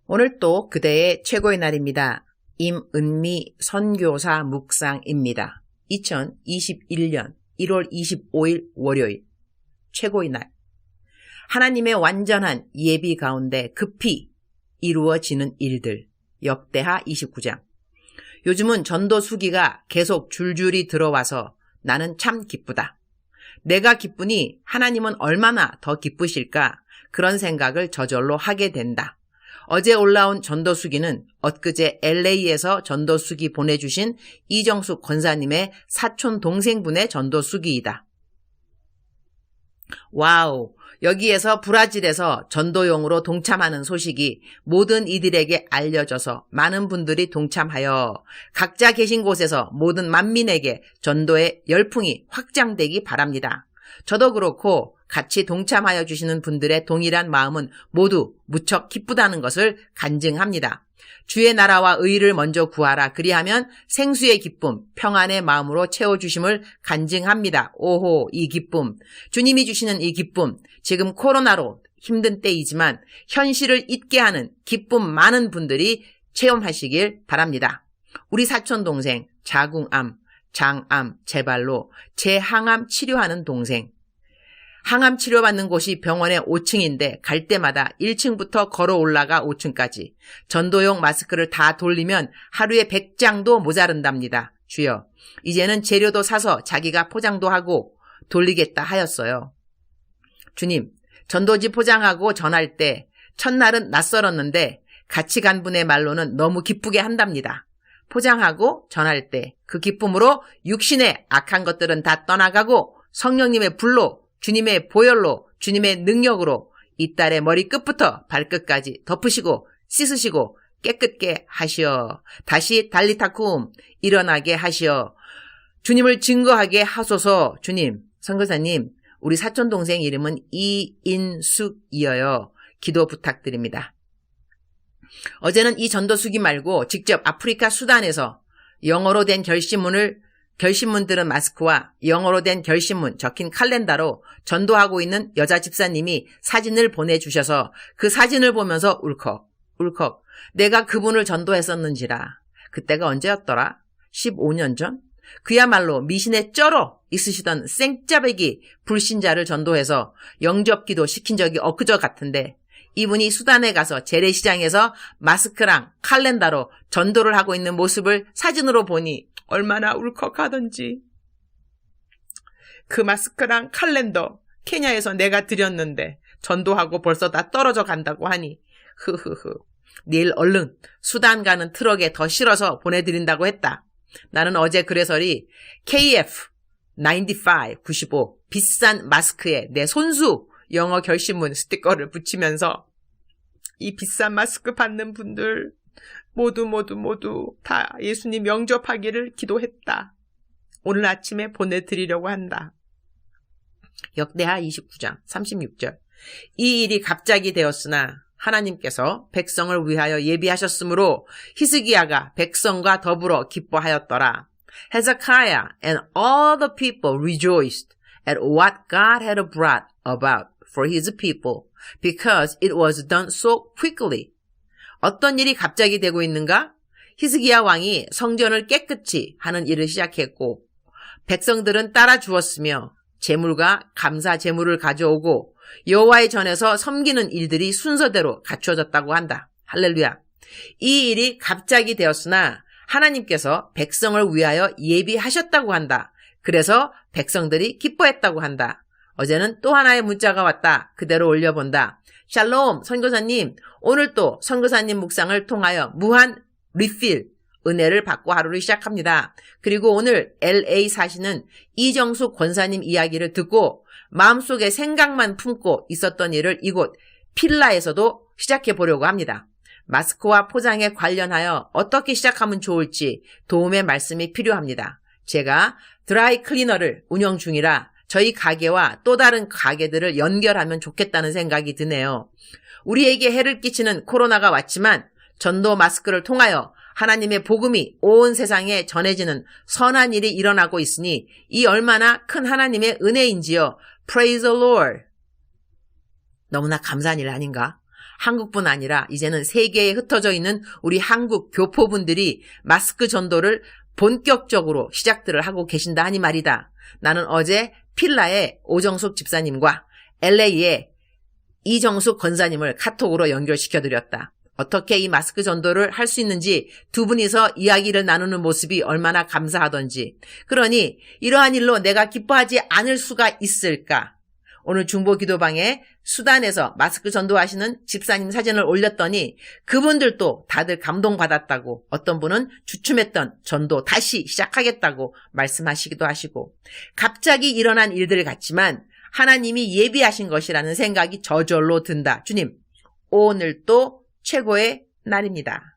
오늘 또 그대의 최고의 날입니다. 임은미 선교사 묵상입니다. 2021년 1월 25일 월요일 최고의 날. 하나님의 완전한 예비 가운데 급히 이루어지는 일들. 역대하 29장. 요즘은 전도 수기가 계속 줄줄이 들어와서 나는 참 기쁘다. 내가 기쁘니 하나님은 얼마나 더 기쁘실까? 그런 생각을 저절로 하게 된다. 어제 올라온 전도수기는 엊그제 LA에서 전도수기 보내주신 이정숙 권사님의 사촌 동생분의 전도수기이다. 와우! 여기에서 브라질에서 전도용으로 동참하는 소식이 모든 이들에게 알려져서 많은 분들이 동참하여 각자 계신 곳에서 모든 만민에게 전도의 열풍이 확장되기 바랍니다. 저도 그렇고 같이 동참하여 주시는 분들의 동일한 마음은 모두 무척 기쁘다는 것을 간증합니다. 주의 나라와 의를 먼저 구하라. 그리하면 생수의 기쁨, 평안의 마음으로 채워주심을 간증합니다. 오호, 이 기쁨. 주님이 주시는 이 기쁨. 지금 코로나로 힘든 때이지만 현실을 잊게 하는 기쁨 많은 분들이 체험하시길 바랍니다. 우리 사촌 동생, 자궁암, 장암, 재발로 재항암 치료하는 동생. 항암 치료받는 곳이 병원의 5층인데 갈 때마다 1층부터 걸어 올라가 5층까지 전도용 마스크를 다 돌리면 하루에 100장도 모자른답니다. 주여, 이제는 재료도 사서 자기가 포장도 하고 돌리겠다 하였어요. 주님, 전도지 포장하고 전할 때 첫날은 낯설었는데 같이 간 분의 말로는 너무 기쁘게 한답니다. 포장하고 전할 때 그 기쁨으로 육신의 악한 것들은 다 떠나가고 성령님의 불로, 주님의 보혈로, 주님의 능력으로 이 딸의 머리 끝부터 발끝까지 덮으시고 씻으시고 깨끗게 하시어 다시 달리타쿰 일어나게 하시어 주님을 증거하게 하소서. 주님, 선교사님, 우리 사촌동생 이름은 이인숙이어요. 기도 부탁드립니다. 어제는 이 전도수기 말고 직접 아프리카 수단에서 영어로 된 결신문들은 마스크와 영어로 된 결신문 적힌 칼렌더로 전도하고 있는 여자 집사님이 사진을 보내주셔서 그 사진을 보면서 울컥 내가 그분을 전도했었는지라. 그때가 언제였더라? 15년 전? 그야말로 미신에 쩔어 있으시던 생짜배기 불신자를 전도해서 영접기도 시킨 적이 엊그저 같은데 이분이 수단에 가서 재래시장에서 마스크랑 칼렌더로 전도를 하고 있는 모습을 사진으로 보니 얼마나 울컥하던지. 그 마스크랑 칼렌더 케냐에서 내가 드렸는데 전도하고 벌써 다 떨어져 간다고 하니 흐흐흐. 내일 얼른 수단 가는 트럭에 더 실어서 보내드린다고 했다. 나는 어제 그래서리 KF95 비싼 마스크에 내 손수 영어 결신문 스티커를 붙이면서 이 비싼 마스크 받는 분들 모두 다 예수님 영접하기를 기도했다. 오늘 아침에 보내드리려고 한다. 역대하 29장 36절. 이 일이 갑자기 되었으나 하나님께서 백성을 위하여 예비하셨으므로 히스기야가 백성과 더불어 기뻐하였더라. Hezekiah and all the people rejoiced at what God had brought about for his people, because it was done so quickly. 어떤 일이 갑자기 되고 있는가? 히스기야 왕이 성전을 깨끗이 하는 일을 시작했고 백성들은 따라 주었으며 제물과 감사 제물을 가져오고 여호와의 전에서 섬기는 일들이 순서대로 갖추어졌다고 한다. 할렐루야. 이 일이 갑자기 되었으나 하나님께서 백성을 위하여 예비하셨다고 한다. 그래서 백성들이 기뻐했다고 한다. 어제는 또 하나의 문자가 왔다. 그대로 올려본다. 샬롬 선교사님, 오늘 또 선교사님 묵상을 통하여 무한 리필 은혜를 받고 하루를 시작합니다. 그리고 오늘 LA 사시는 이정숙 권사님 이야기를 듣고 마음속에 생각만 품고 있었던 일을 이곳 필라에서도 시작해 보려고 합니다. 마스크와 포장에 관련하여 어떻게 시작하면 좋을지 도움의 말씀이 필요합니다. 제가 드라이 클리너를 운영 중이라 저희 가게와 또 다른 가게들을 연결하면 좋겠다는 생각이 드네요. 우리에게 해를 끼치는 코로나가 왔지만 전도 마스크를 통하여 하나님의 복음이 온 세상에 전해지는 선한 일이 일어나고 있으니 이 얼마나 큰 하나님의 은혜인지요. Praise the Lord. 너무나 감사한 일 아닌가? 한국뿐 아니라 이제는 세계에 흩어져 있는 우리 한국 교포분들이 마스크 전도를 본격적으로 시작들을 하고 계신다 하니 말이다. 나는 어제 필라의 오정숙 집사님과 LA의 이정숙 권사님을 카톡으로 연결시켜드렸다. 어떻게 이 마스크 전도를 할 수 있는지 두 분이서 이야기를 나누는 모습이 얼마나 감사하던지. 그러니 이러한 일로 내가 기뻐하지 않을 수가 있을까? 오늘 중보 기도방에 수단에서 마스크 전도하시는 집사님 사진을 올렸더니 그분들도 다들 감동받았다고, 어떤 분은 주춤했던 전도 다시 시작하겠다고 말씀하시기도 하시고, 갑자기 일어난 일들 같지만 하나님이 예비하신 것이라는 생각이 저절로 든다. 주님, 오늘 또 최고의 날입니다.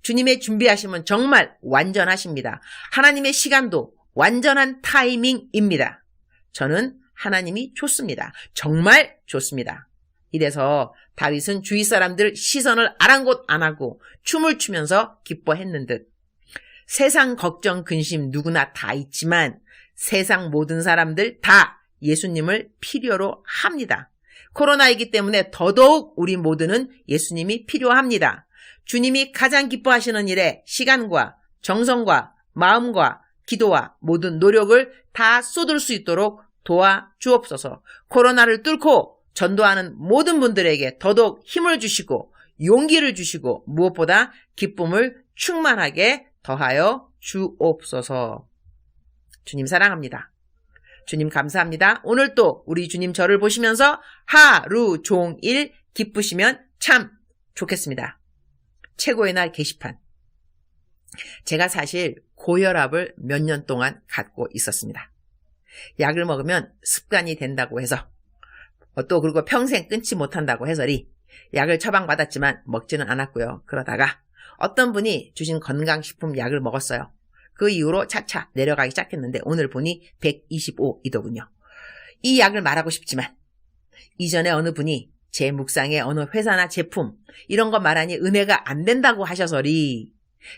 주님의 준비하심은 정말 완전하십니다. 하나님의 시간도 완전한 타이밍입니다. 저는 하나님이 좋습니다. 정말 좋습니다. 이래서 다윗은 주위 사람들 시선을 아랑곳 안 하고 춤을 추면서 기뻐했는 듯. 세상 걱정 근심 누구나 다 있지만 세상 모든 사람들 다 예수님을 필요로 합니다. 코로나이기 때문에 더더욱 우리 모두는 예수님이 필요합니다. 주님이 가장 기뻐하시는 일에 시간과 정성과 마음과 기도와 모든 노력을 다 쏟을 수 있도록 도와주옵소서. 코로나를 뚫고 전도하는 모든 분들에게 더더욱 힘을 주시고 용기를 주시고 무엇보다 기쁨을 충만하게 더하여 주옵소서. 주님 사랑합니다. 주님 감사합니다. 오늘 또 우리 주님 저를 보시면서 하루 종일 기쁘시면 참 좋겠습니다. 최고의 날 게시판. 제가 사실 고혈압을 몇 년 동안 갖고 있었습니다. 약을 먹으면 습관이 된다고 해서, 또 그리고 평생 끊지 못한다고 해서리 약을 처방받았지만 먹지는 않았고요. 그러다가 어떤 분이 주신 건강식품 약을 먹었어요. 그 이후로 차차 내려가기 시작했는데 오늘 보니 125이더군요. 이 약을 말하고 싶지만 이전에 어느 분이 제 묵상에 어느 회사나 제품 이런 거 말하니 은혜가 안 된다고 하셔서리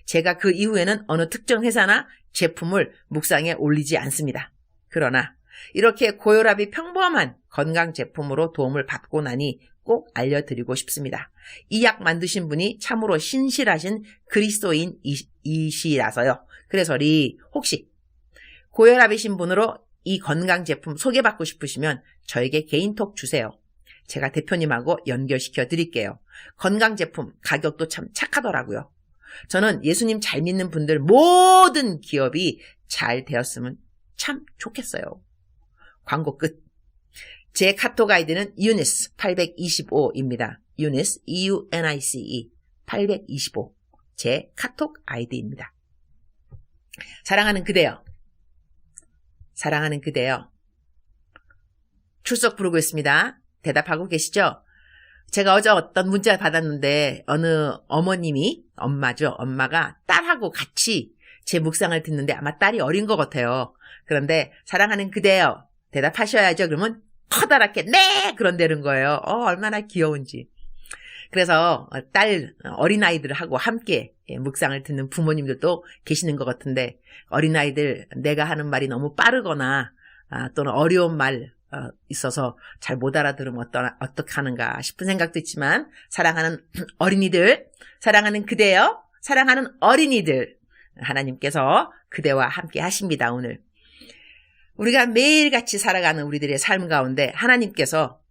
제가 그 이후에는 어느 특정 회사나 제품을 묵상에 올리지 않습니다. 그러나 이렇게 고혈압이 평범한 건강 제품으로 도움을 받고 나니 꼭 알려드리고 싶습니다. 이 약 만드신 분이 참으로 신실하신 그리스도인이시라서요. 그래서리 혹시 고혈압이신 분으로 이 건강 제품 소개받고 싶으시면 저에게 개인톡 주세요. 제가 대표님하고 연결시켜 드릴게요. 건강 제품 가격도 참 착하더라고요. 저는 예수님 잘 믿는 분들 모든 기업이 잘 되었으면 참 좋겠어요. 광고 끝. 제 카톡 아이디는 유니스 825입니다. 유니스 EUNICE 825 제 카톡 아이디입니다. 사랑하는 그대여, 사랑하는 그대여, 출석 부르고 있습니다. 대답하고 계시죠? 제가 어제 어떤 문자 받았는데 어느 어머님이, 엄마죠, 엄마가 딸하고 같이 제 묵상을 듣는데 아마 딸이 어린 것 같아요. 그런데 사랑하는 그대여 대답하셔야죠. 그러면 커다랗게 네! 그런다는 거예요. 얼마나 귀여운지. 그래서 딸 어린아이들하고 함께 묵상을 듣는 부모님들도 계시는 것 같은데, 어린아이들 내가 하는 말이 너무 빠르거나 또는 어려운 말 있어서 잘 못 알아들으면 어떻게 하는가 싶은 생각도 있지만, 사랑하는 어린이들, 사랑하는 그대여, 사랑하는 어린이들, 하나님께서 그대와 함께 하십니다. 오늘 우리가 매일같이 살아가는 우리들의 삶 가운데 하나님께서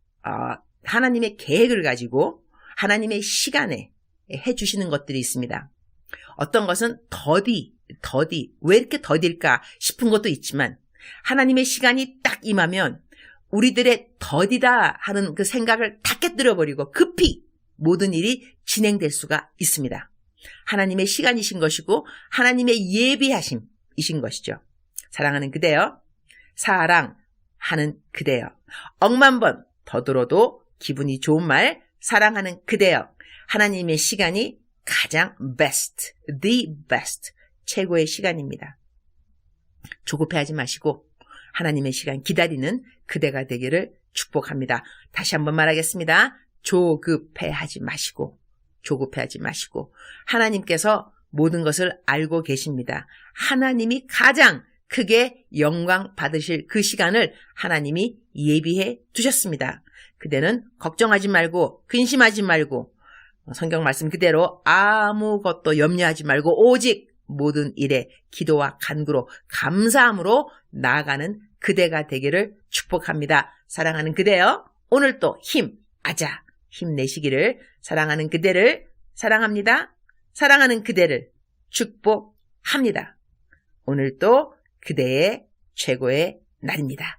하나님의 계획을 가지고 하나님의 시간에 해주시는 것들이 있습니다. 어떤 것은 더디 왜 이렇게 더딜까 싶은 것도 있지만, 하나님의 시간이 딱 임하면 우리들의 더디다 하는 그 생각을 다 깨뜨려버리고 급히 모든 일이 진행될 수가 있습니다. 하나님의 시간이신 것이고 하나님의 예비하심이신 것이죠. 사랑하는 그대여, 사랑하는 그대여, 억만 번 더 들어도 기분이 좋은 말, 사랑하는 그대여, 하나님의 시간이 가장 best, the best, 최고의 시간입니다. 조급해하지 마시고 하나님의 시간 기다리는 그대가 되기를 축복합니다. 다시 한번 말하겠습니다. 조급해하지 마시고, 조급해하지 마시고, 하나님께서 모든 것을 알고 계십니다. 하나님이 가장 크게 영광 받으실 그 시간을 하나님이 예비해 두셨습니다. 그대는 걱정하지 말고 근심하지 말고 성경 말씀 그대로 아무것도 염려하지 말고 오직 모든 일에 기도와 간구로 감사함으로 나아가는 그대가 되기를 축복합니다. 사랑하는 그대여, 오늘도 힘내시기를. 사랑하는 그대를 사랑합니다. 사랑하는 그대를 축복합니다. 오늘도 그대의 최고의 날입니다.